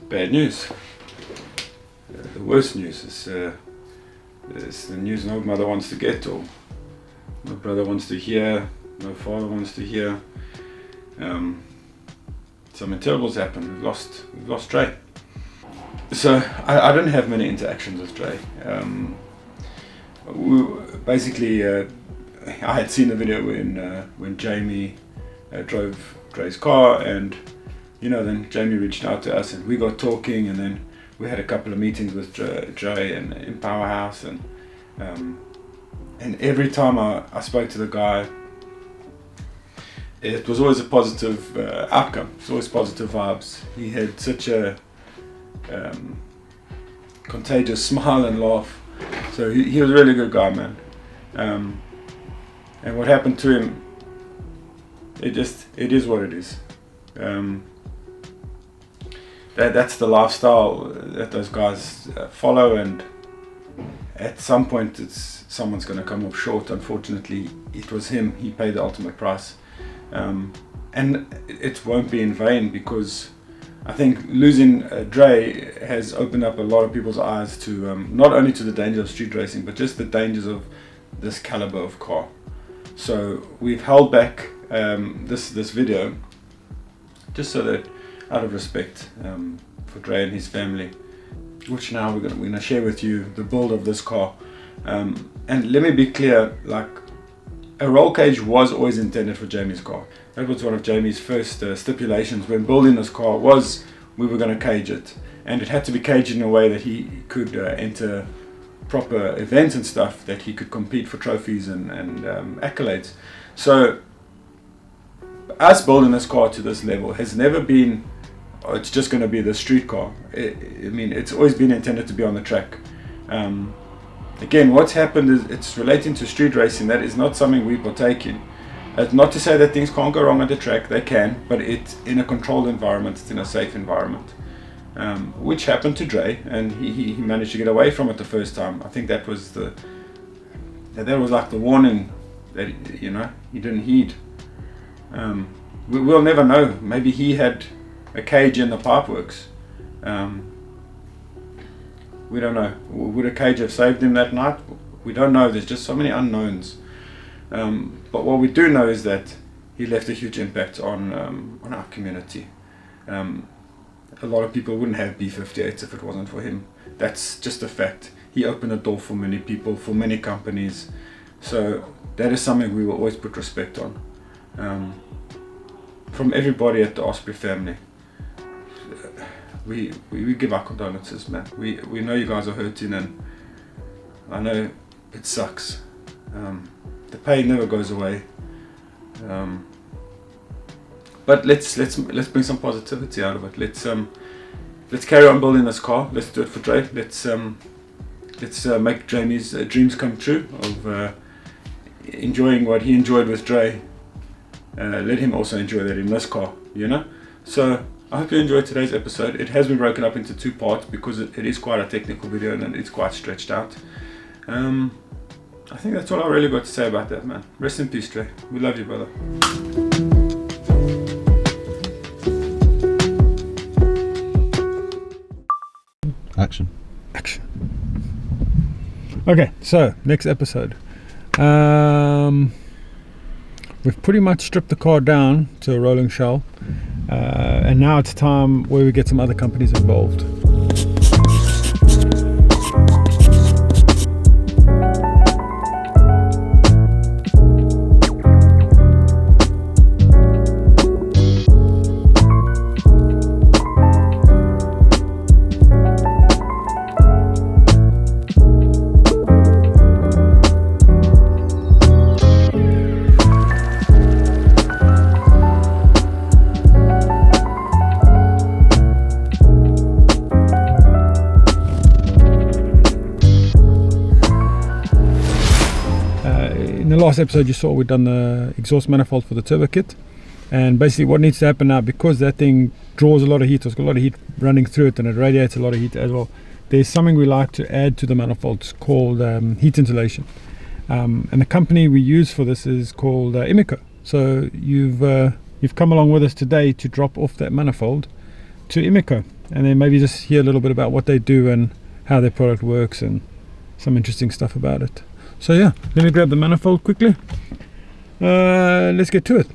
bad news. The worst news is the news no mother wants to get, or no brother wants to hear, no father wants to hear. Something terrible's happened. We've lost Dre. So I didn't have many interactions with Dre. Basically, I had seen the video when Jamie drove Dre's car, and then Jamie reached out to us and we got talking, and then we had a couple of meetings with Dre and in Powerhouse, and every time I spoke to the guy, it was always a positive outcome. It's always positive vibes. He had such a contagious smile and laugh. So he was a really good guy, man. And what happened to him, it is what it is. That's the lifestyle that those guys follow, and at some point someone's going to come up short. Unfortunately, it was him. He paid the ultimate price. And it won't be in vain, because I think losing Dre has opened up a lot of people's eyes to not only to the dangers of street racing, but just the dangers of this caliber of car. So we've held back this video just so that, out of respect for Dre and his family, which now we're gonna share with you the build of this car. And let me be clear, like, a roll cage was always intended for Jamie's car. That was one of Jamie's first stipulations when building this car, was we were going to cage it, and it had to be caged in a way that he could enter proper events and stuff, that he could compete for trophies and accolades. So us building this car to this level has never been, it's just going to be the street car. It's always been intended to be on the track. Again, what's happened is it's relating to street racing. That is not something we partake in. Not to say that things can't go wrong at the track, they can, but it's in a controlled environment, it's in a safe environment, which happened to Dre, and he managed to get away from it the first time. I think that was like the warning that he didn't heed. We'll never know. Maybe he had a cage in the pipeworks. We don't know. Would a cage have saved him that night? We don't know. There's just so many unknowns. But what we do know is that he left a huge impact on our community. A lot of people wouldn't have B58s if it wasn't for him. That's just a fact. He opened a door for many people, for many companies. So that is something we will always put respect on. From everybody at the Osprey family. We give our condolences, man. We know you guys are hurting, and I know it sucks. The pain never goes away. But let's bring some positivity out of it. Let's carry on building this car. Let's do it for Dre. Let's make Jamie's dreams come true of enjoying what he enjoyed with Dre. Let him also enjoy that in this car, So I hope you enjoyed today's episode. It has been broken up into two parts because it is quite a technical video and it's quite stretched out. I think that's all I really got to say about that, man. Rest in peace, Dre. We love you, brother. Action. Okay, so next episode. We've pretty much stripped the car down to a rolling shell. And now it's time where we get some other companies involved. In the last episode you saw we've done the exhaust manifold for the turbo kit, and basically what needs to happen now, because that thing draws a lot of heat, so it's got a lot of heat running through it and it radiates a lot of heat as well, there's something we like to add to the manifolds called heat insulation, and the company we use for this is called iMMICO. So you've come along with us today to drop off that manifold to iMMICO. and then maybe just hear a little bit about what they do and how their product works and some interesting stuff about it. So yeah, let me grab the manifold quickly. Let's get to it.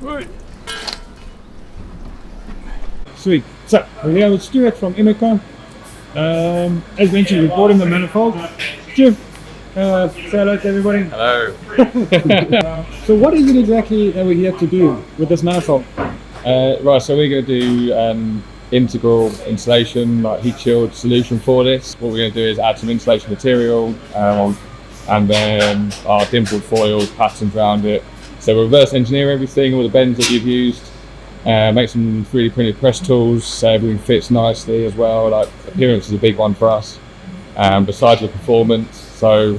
Right. Sweet. So we're here with Stuart from iMMICO. As mentioned, we bought him the manifold. Stu, say hello to everybody. Hello. So what is it exactly that we're here to do with this manifold? Right, so we're going to do integral insulation, like heat shield solution for this. What we're going to do is add some insulation material and then our dimpled foils, patterns around it. So we'll reverse engineer everything, all the bends that you've used, make some 3D printed press tools so everything fits nicely as well. Like appearance is a big one for us, besides the performance. So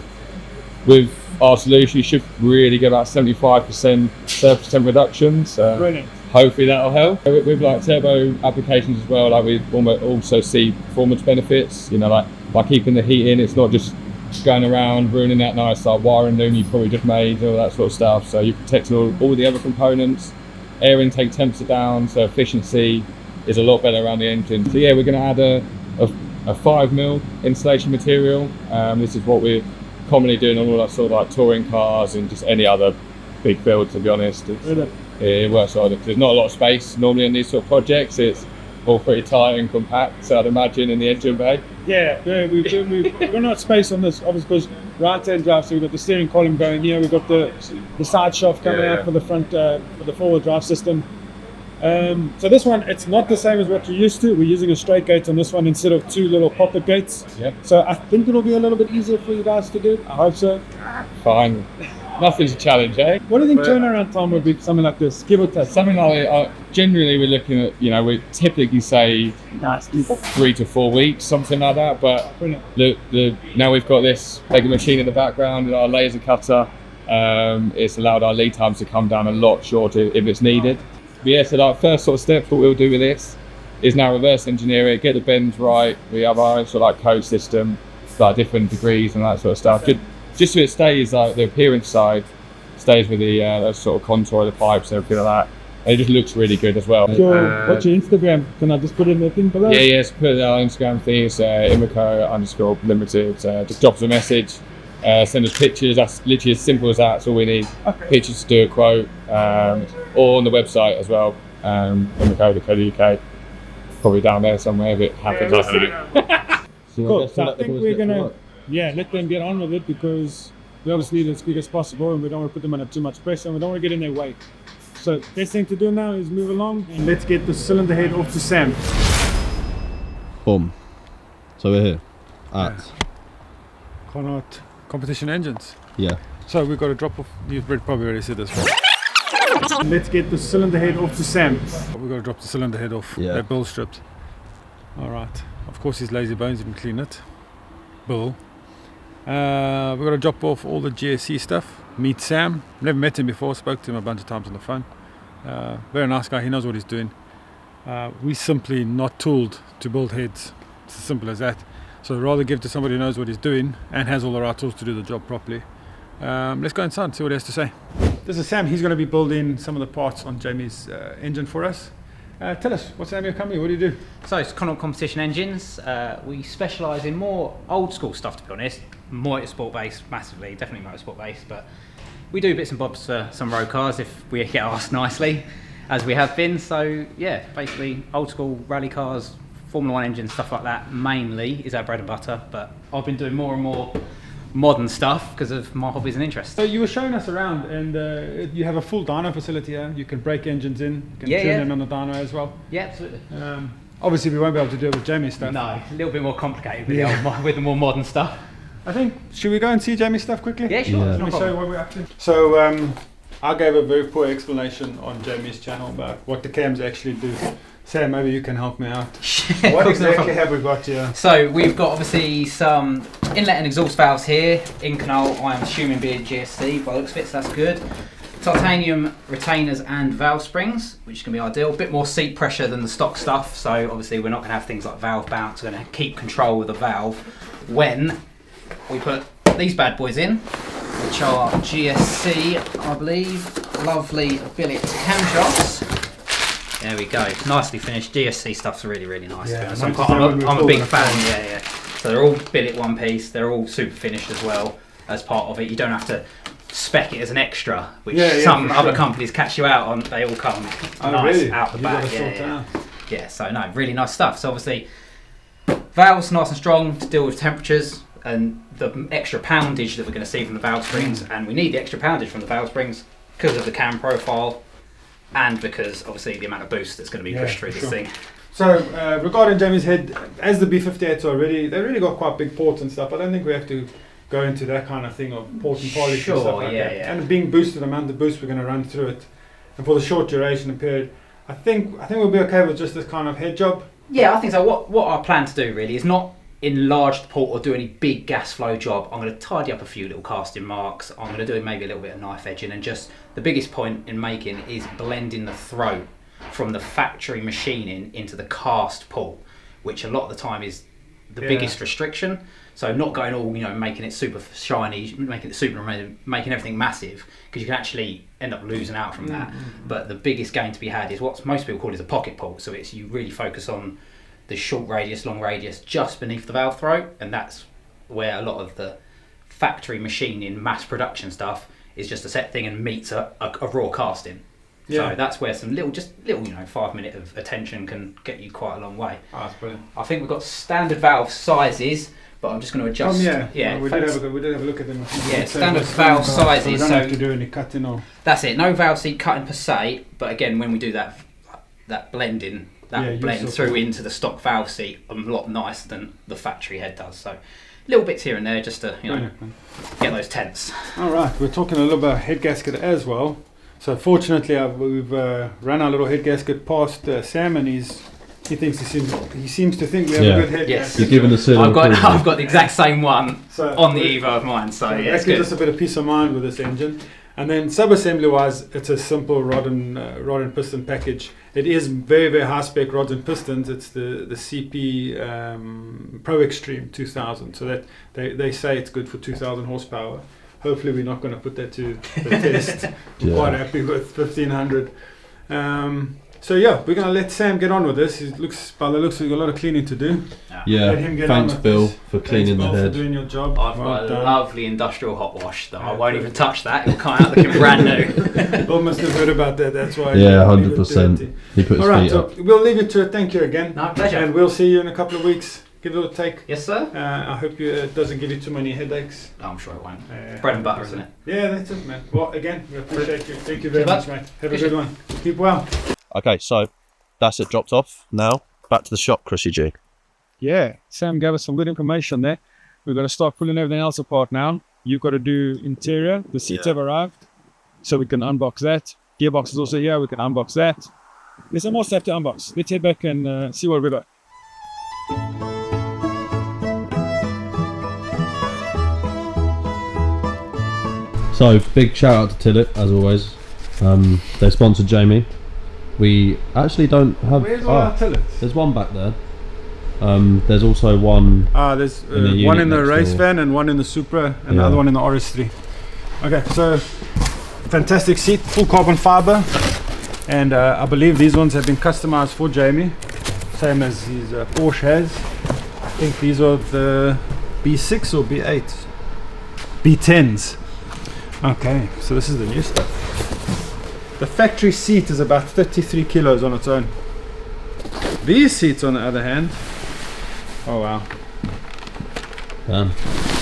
with our solution you should really get about 75% surface temp reduction. So Brilliant. hopefully that'll help. With like turbo applications as well, like we also see performance benefits, you know, like by keeping the heat in, it's not just going around ruining that nice like wiring loom you probably just made, all that sort of stuff. So you protect all the other components, air intake temps are down, so efficiency is a lot better around the engine. So yeah, we're going to add a 5mm insulation material. This is what we're commonly doing on all that sort of like touring cars and just any other big build, to be honest. It works hard because there's not a lot of space normally in these sort of projects. It's all pretty tight and compact, so I'd imagine in the engine bay. Yeah, we've got not space on this, obviously, because right-hand drive, so we've got the steering column going here, we've got the side shaft coming out for the front, for the forward drive system. So this one, it's not the same as what you're used to. We're using a straight gate on this one instead of two little pocket gates. Yep. So I think it'll be a little bit easier for you guys to do. I hope so. Fine. Nothing's a challenge, eh? What do you think turnaround time would be for something like this? Give or take. Something like generally we're looking at, you know, we typically say 3 to 4 weeks, something like that. But now we've got this mega machine in the background, our laser cutter. It's allowed our lead times to come down a lot shorter if it's needed. But yeah, so like first sort of step, what we'll do with this is now reverse engineer it, get the bends right. We have our own sort of like code system, like different degrees and that sort of stuff. Just so it stays like the appearance side stays with the sort of contour of the pipes and everything like that. And it just looks really good as well. What's your Instagram? Can I just put it in the thing below? Yeah, so put it on our Instagram thing. It's iMMICO_limited. Just drop us a message, send us pictures. That's literally as simple as that. That's all we need. Okay. Pictures to do a quote, or on the website as well, iMMICO.co.uk. Probably down there somewhere if it happens. Cool. So I think we're gonna let them get on with it, because we obviously need it as quick as possible and we don't want to put them under too much pressure and we don't want to get in their way. So best thing to do now is move along and let's get the cylinder head off to Sam. Boom. So we're here at Connaught Competition Engines. yeah. So we've got to drop off, you've probably already said this one. Let's get the cylinder head off to Sam. We've got to drop the cylinder head off, that bill stripped. Alright, of course he's lazy bones, he can clean it. Bill. We've got to drop off all the GSC stuff. Meet Sam. Never met him before, spoke to him a bunch of times on the phone. Very nice guy, he knows what he's doing. We're simply not tooled to build heads. It's as simple as that. So I'd rather give to somebody who knows what he's doing and has all the right tools to do the job properly. Let's go inside and see what he has to say. This is Sam, he's going to be building some of the parts on Jamie's engine for us. Tell us, what's the name of your company? What do you do? So it's Connaught Competition Engines. We specialise in more old school stuff, to be honest. Motorsport based, massively, definitely motorsport based, but we do bits and bobs for some road cars if we get asked nicely, as we have been. So yeah, basically old school rally cars, Formula 1 engines, stuff like that mainly is our bread and butter, but I've been doing more and more modern stuff because of my hobbies and interests. So you were showing us around, and you have a full dyno facility here. You can break engines in, you can tune in on the dyno as well. Yeah, absolutely. Obviously we won't be able to do it with Jamie's stuff. No, a little bit more complicated with, with the more modern stuff. I think, should we go and see Jamie's stuff quickly? Yeah, sure. Let me show you what we're up to. So I gave a very poor explanation on Jamie's channel about what the cams actually do. Sam, maybe you can help me out. What exactly have we got here? So we've got obviously some inlet and exhaust valves here in Connaught. I'm assuming being GSC by the looks of it, so that's good. Titanium retainers and valve springs, which is going to be ideal. A bit more seat pressure than the stock stuff, so obviously we're not going to have things like valve bounce. We're going to keep control of the valve when we put these bad boys in, which are GSC, I believe. Lovely billet camshafts. There we go. Nicely finished. GSC stuff's really, really nice. Yeah, to be honest. I'm a big fan. Yeah. So they're all billet one piece. They're all super finished as well as part of it. You don't have to spec it as an extra, which some other companies catch you out on. They all come nice out the back. Yeah. So no, really nice stuff. So obviously, valves nice and strong to deal with temperatures and the extra poundage that we're going to see from the valve springs, and we need the extra poundage from the valve springs because of the cam profile and because obviously the amount of boost that's going to be pushed through this thing. So regarding Jamie's head, as the B58s already, they really got quite big ports and stuff. I don't think we have to go into that kind of thing of port and polish and stuff like that. And being boosted, the amount of boost we're going to run through it, and for the short duration and period, I think we'll be okay with just this kind of head job. Yeah, I think so. What I plan to do really is not enlarge the port or do any big gas flow job. I'm going to tidy up a few little casting marks. I'm going to do maybe a little bit of knife edging, and just the biggest point in making is blending the throat from the factory machining into the cast pull, which a lot of the time is the biggest restriction. So not going all, making it super shiny, making it super, making everything massive, because you can actually end up losing out from that. But the biggest gain to be had is what most people call is a pocket pull. So it's you really focus on the short radius, long radius, just beneath the valve throat, and that's where a lot of the factory machining, mass production stuff is just a set thing and meets a raw casting. So that's where some little 5 minute of attention can get you quite a long way. Oh, that's brilliant. I think we've got standard valve sizes, but I'm just going to adjust. We did have a look at them. Standard valve sizes. So we don't have to do any cutting or. That's it. No valve seat cutting per se, but again, when we do that blending, that blends through into the stock valve seat a lot nicer than the factory head does. So little bits here and there just to get those tenths. All right, we're talking a little about head gasket as well. So fortunately, we've run our little head gasket past Sam, and he seems to think we have a good head gasket. You're giving the I've got the exact same one on the Evo of mine. So that gives us a bit of peace of mind with this engine. And then sub-assembly wise, it's a simple rod and piston package. It is very, very high spec rods and pistons. It's the CP Pro Extreme 2000. So that they say it's good for 2000 horsepower. Hopefully we're not going to put that to the test. We're quite happy with 1500. So we're going to let Sam get on with this. By the looks, we've got a lot of cleaning to do. Yeah, thanks Bill for cleaning the head. For doing your job. I've got a lovely industrial hot wash that I won't even touch that. It'll come out looking brand new. Bill must have heard about that. That's why. Yeah, 100%. He put his feet up. So we'll leave you to it. Thank you again. No, pleasure. And we'll see you in a couple of weeks. Give it a take. Yes, sir. I hope it doesn't give you too many headaches. No, I'm sure it won't. Bread and butter, isn't it? Yeah, that's it, man. Well, again, we appreciate you. Thank you very much, mate. Have a good one. Keep well. Okay, so that's it dropped off. Now, back to the shop, Chrissy G. Yeah, Sam gave us some good information there. We've got to start pulling everything else apart now. You've got to do interior. The seats have arrived, so we can unbox that. Gearbox is also here. We can unbox that. There's some more stuff to unbox. Let's head back and see what we've got. So, big shout out to Tillit, as always. They sponsored Jamie. We actually don't have... Where's all our Tillits? There's one back there. There's also one... there's one in the race van and one in the Supra and the other one in the RS3. Okay, so fantastic seat, full carbon fiber. And I believe these ones have been customized for Jamie. Same as his Porsche has. I think these are the B6 or B8s? B10s. Okay, so this is the new stuff. The factory seat is about 33 kilos on its own. These seats, on the other hand, oh wow. Damn.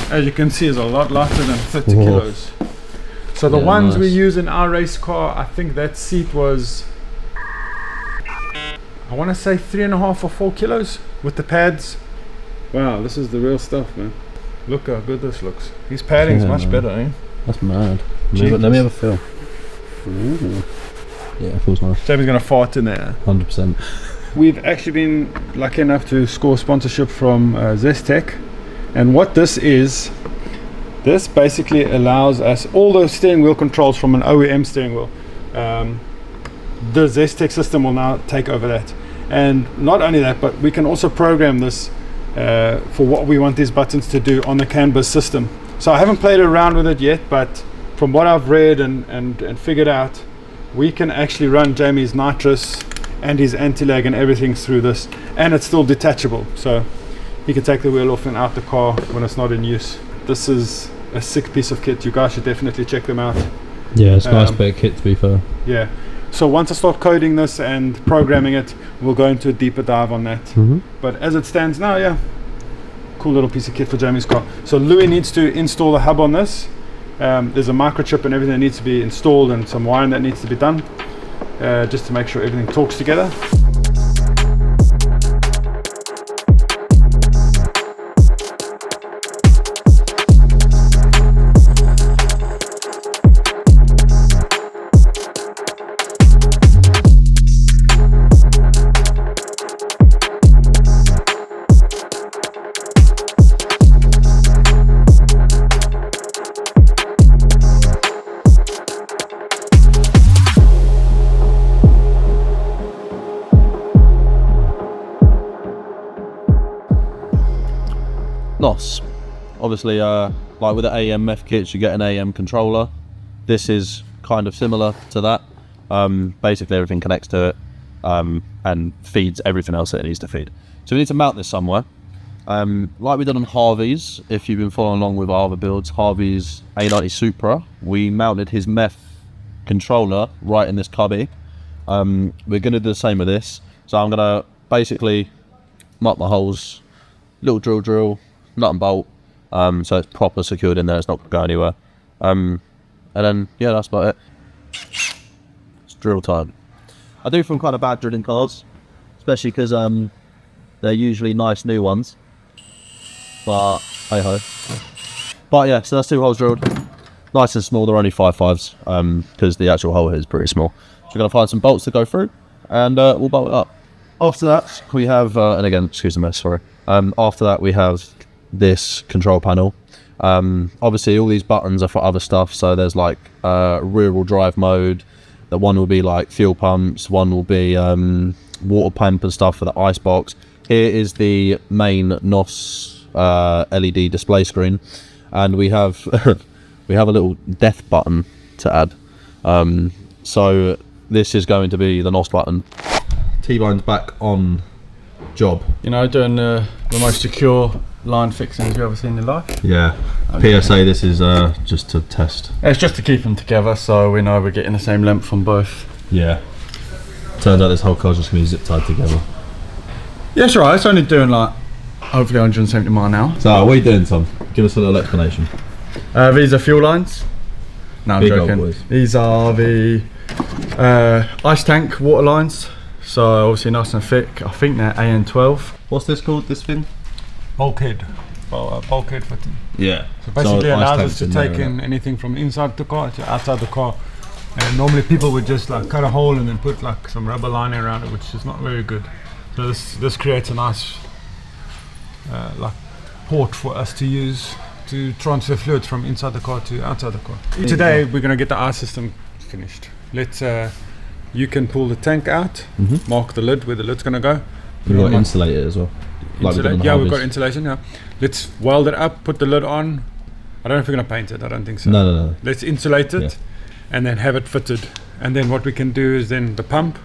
As you can see, is a lot lighter than 30 kilos. So the ones we use in our race car, I think that seat was, I want to say 3.5 or 4 kilos with the pads. Wow, this is the real stuff, man. Look how good this looks. These padding's much better, eh? That's mad. Let me have a feel. Ooh. Yeah, it feels nice. Jamie's gonna fart in there. 100%. We've actually been lucky enough to score sponsorship from Zestec, and what this is, this basically allows us all the steering wheel controls from an OEM steering wheel. The Zestec system will now take over that, and not only that, but we can also program this for what we want these buttons to do on the CAN bus system. So I haven't played around with it yet, but from what I've read and figured out, we can actually run Jamie's nitrous and his anti-lag and everything's through this, and it's still detachable, so you can take the wheel off and out the car when it's not in use. This is a sick piece of kit. You guys should definitely check them out. Yeah, it's a nice bit of kit, to be fair. Yeah, so once I start coding this and programming it, we'll go into a deeper dive on that. But as it stands now, yeah, cool little piece of kit for Jamie's car. So Louis needs to install the hub on this. There's a microchip and everything that needs to be installed, and some wiring that needs to be done, just to make sure everything talks together. NOS. Obviously, like with the AMF kits, you get an AM controller. This is kind of similar to that. Basically, everything connects to it and feeds everything else that it needs to feed. So we need to mount this somewhere. Like we did on Harvey's, if you've been following along with our other builds, Harvey's A90 Supra, we mounted his MEF controller right in this cubby. We're going to do the same with this. So I'm going to basically mark my holes, little drill, nut and bolt, so it's proper secured in there, it's not going to go anywhere. And then, yeah, that's about it. It's drill time. I do feel kind of bad drilling cars, especially because they're usually nice new ones. But, hey ho. But yeah, so that's 2 holes drilled. Nice and small, they're only 5.5s, because the actual hole here is pretty small. So we're going to find some bolts to go through, and we'll bolt it up. After that, we have, and again, excuse the mess, sorry. After that, we have this control panel. Obviously, all these buttons are for other stuff. So there's like rear-wheel drive mode. The one will be like fuel pumps. One will be water pump and stuff for the ice box. Here is the main NOS LED display screen, and we have we have a little death button to add. So this is going to be the NOS button. T-Bone's back on job. You know, doing the most secure line fixings you've ever seen in your life. Yeah. Okay. PSA, this is just to test. It's just to keep them together, so we know we're getting the same length on both. Yeah. Turns out this whole car's just going to be zip tied together. Yeah, it's alright. It's only doing like hopefully 170 mile an hour. So what are you doing, Tom? Give us a little explanation. These are fuel lines. No, I'm joking. These are the ice tank water lines. So obviously nice and thick. I think they're AN12. What's this called, this thing? Bulkhead. Bulkhead fitting. Yeah. So basically allows us to take in anything from inside the car to outside the car. And normally people would just like cut a hole and then put like some rubber lining around it, which is not very good. So this creates a nice like port for us to use to transfer fluids from inside the car to outside the car. Today we're going to get the ice system finished. Let's you can pull the tank out, mark the lid where the lid's going to go. We've got to insulate it as well. Like we've got insulation, yeah. Let's weld it up, put the lid on. I don't know if we're going to paint it, I don't think so. No. Let's insulate it and then have it fitted. And then what we can do is then the pump,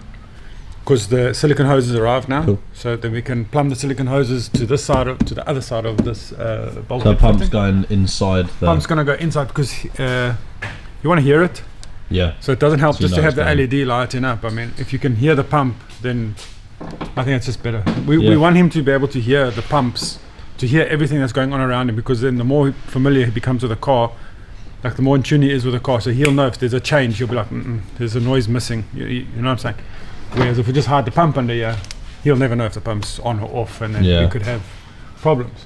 because the silicone hoses arrived now. Cool. So then we can plumb the silicone hoses to this side to the other side of this bulkhead. So the pump's going inside the... Pump's going to go inside because you want to hear it. Yeah. So it doesn't help just to have the LED lighting up. I mean, if you can hear the pump, then I think it's just better. We want him to be able to hear the pumps, to hear everything that's going on around him, because then the more familiar he becomes with the car, like the more in tune he is with the car, so he'll know if there's a change, he'll be like, there's a noise missing, you know what I'm saying? Whereas if we just hide the pump under here, he'll never know if the pump's on or off, and then we could have problems.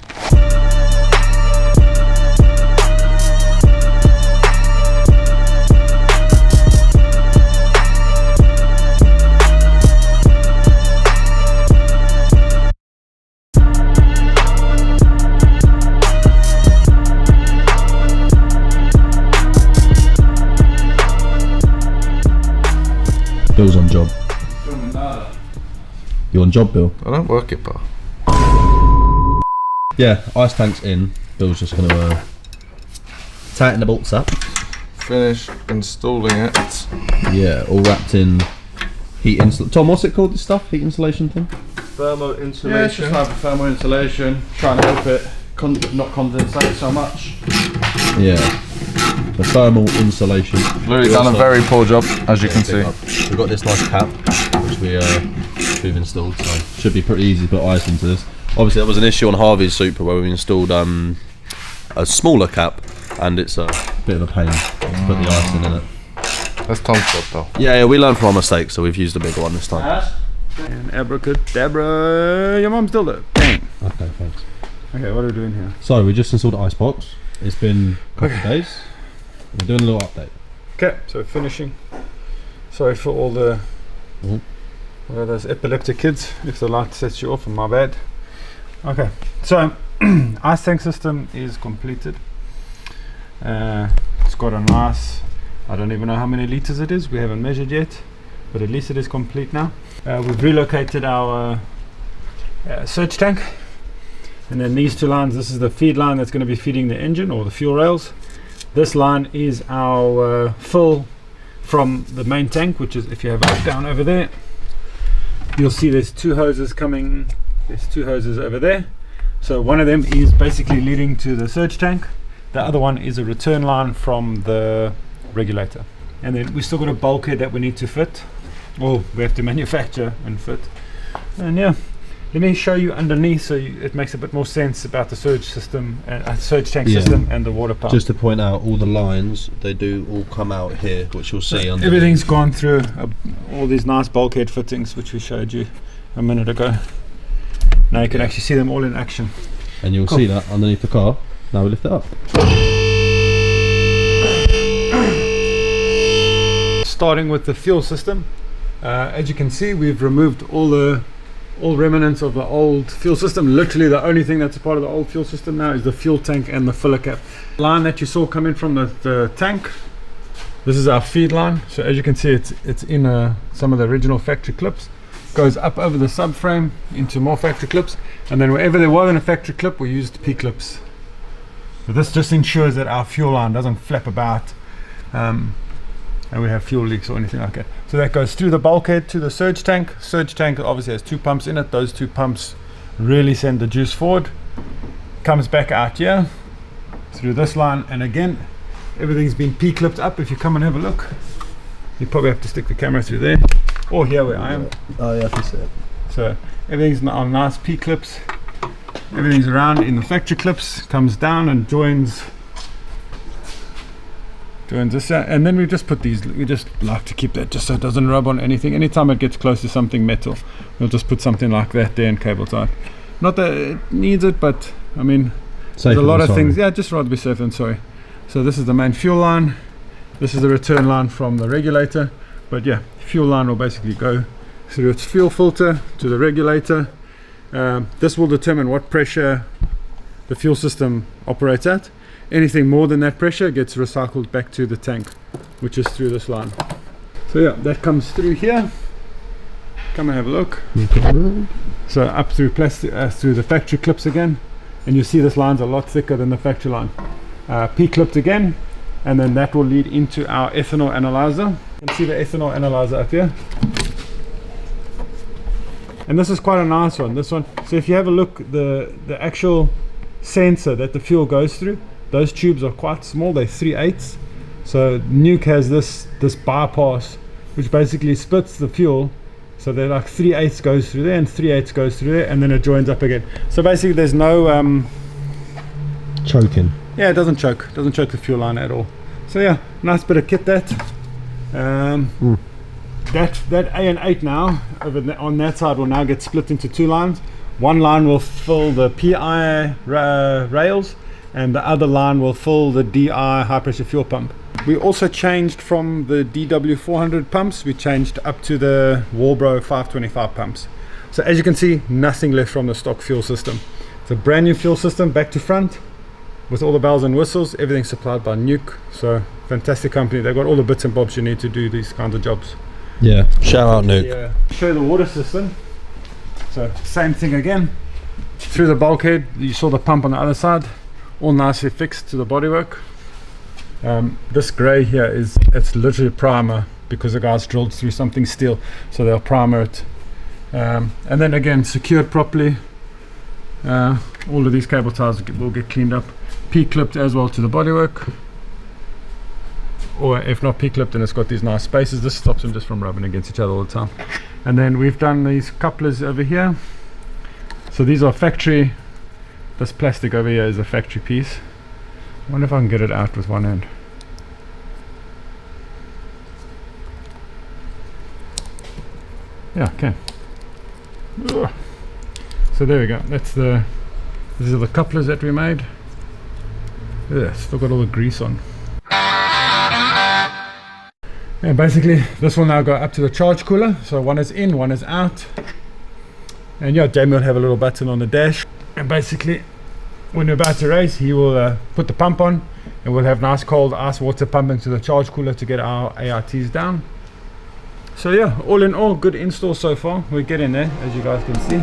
Bill's on job. You on job, Bill? I don't work it, pal. Yeah, ice tank's in. Bill's just going to tighten the bolts up. Finish installing it. Yeah, all wrapped in heat insulation. Tom, what's it called? This stuff? Heat insulation thing? Thermal Yeah, insulation. it's just like a thermal insulation, trying to help it not condensate so much. Yeah. The thermal insulation. Louis done a very poor job, as you can see. We've got this nice cap, which we've installed, so should be pretty easy to put ice into this. Obviously, there was an issue on Harvey's Supra where we installed a smaller cap, and it's a bit of a pain to put the ice in it. That's Tom's job though. Yeah, we learned from our mistakes, so we've used a bigger one this time. And abracadabra, your mum's still there. Bang. Okay, thanks. Okay, what are we doing here? So we just installed the ice box. It's been a couple of days. We're doing a little update. Okay, so finishing. Sorry for all the what are those epileptic kids. If the light sets you off, my bad. Okay, so ice tank system is completed. It's got a nice, I don't even know how many liters it is, we haven't measured yet, but at least it is complete now. We've relocated our surge tank, and then these two lines, this is the feed line that's going to be feeding the engine or the fuel rails. This line is our fill from the main tank, which is, if you have a look down over there, you'll see there's two hoses coming, there's two hoses over there. So one of them is basically leading to the surge tank, the other one is a return line from the regulator. And then we still got a bulkhead that we need to fit, or we have to manufacture and fit. And yeah, let me show you underneath so it makes a bit more sense about the surge system and surge tank system and the water pump. Just to point out, all the lines, they do all come out here, which you'll see. Everything's gone through all these nice bulkhead fittings which we showed you a minute ago. Now you can actually see them all in action. And you'll see that underneath the car. Now we lift it up. Starting with the fuel system, as you can see, we've removed all remnants of the old fuel system. Literally the only thing that's a part of the old fuel system now is the fuel tank and the filler cap. Line that you saw coming from the tank, this is our feed line. So as you can see, it's in some of the original factory clips. Goes up over the subframe into more factory clips, and then wherever there wasn't a factory clip, we used P-clips. So this just ensures that our fuel line doesn't flap about and we have fuel leaks or anything like that. So that goes through the bulkhead to the surge tank. Surge tank obviously has two pumps in it. Those two pumps really send the juice forward. Comes back out here through this line, and again everything's been P-clipped up. If you come and have a look, you probably have to stick the camera through there, or here where I am. Oh yeah, I can see it. So everything's on nice P-clips. Everything's around in the factory clips, comes down and joins this here. And then we just put these, we just like to keep that just so it doesn't rub on anything. Anytime it gets close to something metal, we'll just put something like that there and cable tie. Not that it needs it, but I mean, there's a lot of things. Yeah, just rather be safe than sorry. So this is the main fuel line. This is the return line from the regulator. But yeah, fuel line will basically go through its fuel filter to the regulator. This will determine what pressure the fuel system operates at. Anything more than that pressure gets recycled back to the tank, which is through this line. So yeah, that comes through here. Come and have a look. So up through plastic, through the factory clips again, and you see this line's a lot thicker than the factory line. P-clipped again, and then that will lead into our ethanol analyzer. You can see the ethanol analyzer up here. And this is quite a nice one, this one. So if you have a look, the actual sensor that the fuel goes through, those tubes are quite small, they're 3/8. So Nuke has this bypass, which basically splits the fuel. So they're like 3/8 goes through there and 3/8 goes through there, and then it joins up again. So basically there's no choking. Yeah, it doesn't choke the fuel line at all. So yeah, nice bit of kit that. That AN8 now on that side will now get split into two lines. One line will fill the PI rails, and the other line will fill the DI high pressure fuel pump. We also changed from the DW400 pumps, we changed up to the Walbro 525 pumps. So as you can see, nothing left from the stock fuel system. It's a brand new fuel system, back to front, with all the bells and whistles. Everything supplied by Nuke. So fantastic company. They've got all the bits and bobs you need to do these kinds of jobs. Yeah, shout out Nuke. Yeah. Show the water system. So same thing again. Through the bulkhead, you saw the pump on the other side, all nicely fixed to the bodywork. This grey here it's literally primer because the guys drilled through something steel, so they'll primer it, and then again secured properly. All of these cable ties will get cleaned up, P-clipped as well to the bodywork, or if not P-clipped, then it's got these nice spaces. This stops them just from rubbing against each other all the time. And then we've done these couplers over here, so these are factory. This plastic over here is a factory piece. I wonder if I can get it out with one hand. Yeah, okay. Ugh. So there we go. These are the couplers that we made. Yeah, still got all the grease on. And basically this will now go up to the charge cooler. So one is in, one is out. And yeah, Jamie will have a little button on the dash. And basically when we're about to race, he will put the pump on, and we'll have nice cold ice water pumping to the charge cooler to get our ARTs down. So yeah, all in all, good install so far. We're getting there, as you guys can see.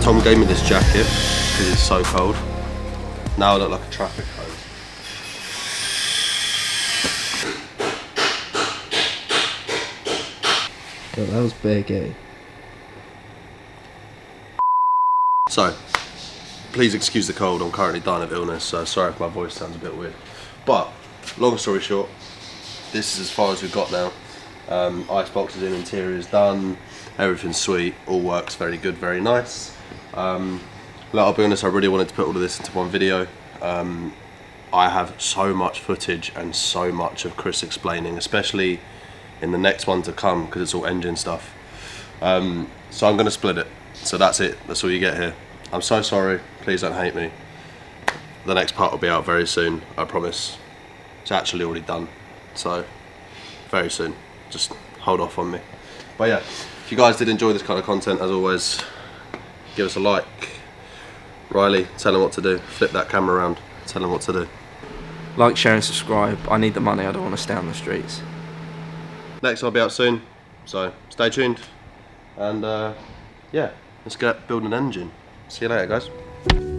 Tom gave me this jacket because it's so cold. Now I look like a traffic cone. But that was big, eh? So, please excuse the cold. I'm currently dying of illness, so sorry if my voice sounds a bit weird. But, long story short, this is as far as we've got now. Ice boxes in, interior's done, everything's sweet, all works very good, very nice. I'll be honest, I really wanted to put all of this into one video. I have so much footage and so much of Chris explaining, especially in the next one to come, because it's all engine stuff. So I'm going to split it. So that's it, that's all you get here. I'm so sorry, please don't hate me. The next part will be out very soon, I promise. It's actually already done, so very soon. Just hold off on me. But yeah, if you guys did enjoy this kind of content, as always, give us a like. Riley, tell them what to do. Flip that camera around, tell them what to do. Like, share and subscribe. I need the money, I don't want to stay on the streets. Next will be out soon, so stay tuned. And yeah, let's get building an engine. See you later, guys.